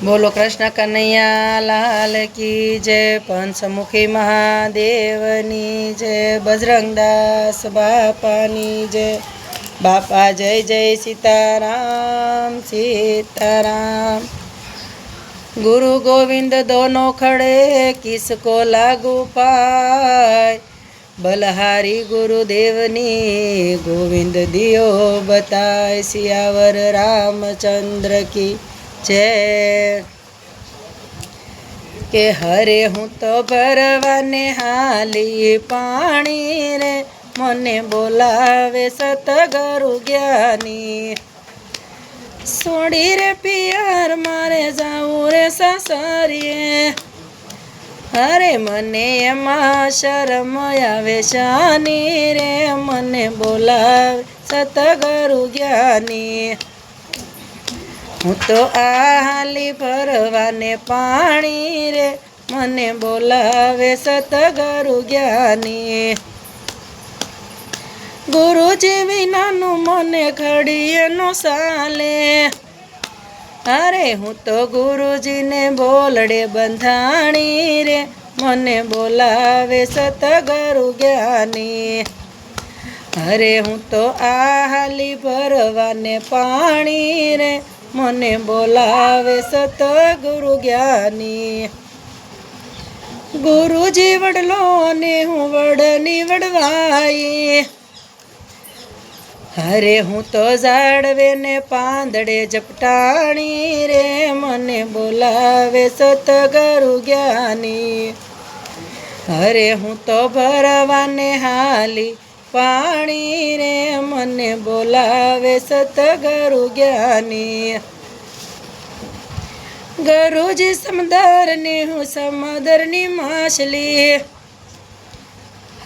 बोलो कृष्ण कन्हैया लाल की जय। पंचमुखी महादेवनी जय। बजरंगदास बापानी जय। बापा जय जय सीताराम सीताराम। गुरु गोविंद दोनों खड़े किसको लागू पाए। बलहारी गुरुदेवनी गोविंद दियो बताए। सियावर रामचंद्र की जय। के हरे हूँ तो भरवाने हाली पाणी रे। मने बोलावे सतगुरु ज्ञानी। सोड़ी रे पियर मारे जाऊँ रे ससरिये। अरे मने एमा शरम आवे शानी रे। मने बोलावे सतगुरु ज्ञानी। हूँ तो आली भरवाने पाणी रे। मने बोलावे सतगुरु ज्ञानी। गुरुजी विनानु मने घड़ीए नो साले। अरे हूँ तो गुरुजी ने बोलड़े बंधाणी रे। मने बोलावे सतगुरु ज्ञानी। अरे हूँ तो आली भरवाने पाणी रे। मने बोलावे सतगुरु ज्ञानी। गुरुजी वडलो ने हूँ वडनी वडवाई। अरे हूँ तो जाड़वे ने पांदड़े जपटाणी रे। मने बोलावे सतगुरु ज्ञानी। अरे हूँ तो भरवाने हाली पाणी रे। मने बोलावे सतगुरु ज्ञानी। गुरुजी समदर ने हूँ समदरनी माछली।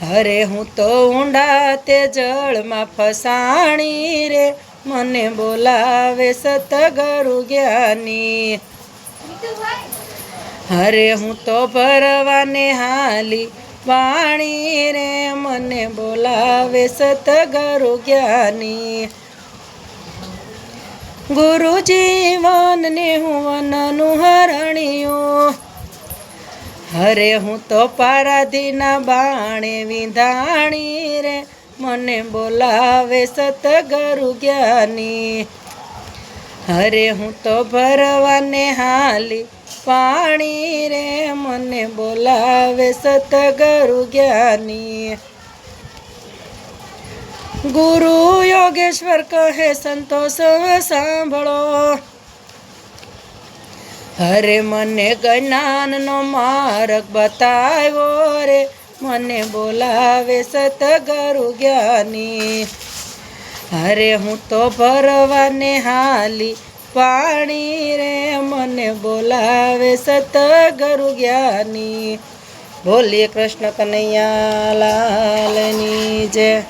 अरे हूँ तो ऊंडा ते जल में फसाणी रे। मने बोलावे सतगुरु ज्ञानी। अरे हूँ तो भरवाने हाली पाणी रे। मने बोलावे सतगुरु ज्ञानी। गुरुजी वन ने हूँ वननु हरणियों। अरे हूँ तो पाराधीना बाणे विंधाणी रे। मने बोलावे सतगुरु ज्ञानी। अरे हूँ तो भरवाने हाली पाणी रे। मने बोलावे सतगुरु ज्ञानी। गुरु योगेश्वर कहे संतोष सांभळो। अरे मने ज्ञान नो मार्ग बतायो रे। मने बोलावे सतगुरु ज्ञानी। अरे हूँ तो भरवाने हाली पाणी रे। मने बोलावे सतगुरु ज्ञानी। बोलिए कृष्ण कन्हैया लाल की जय।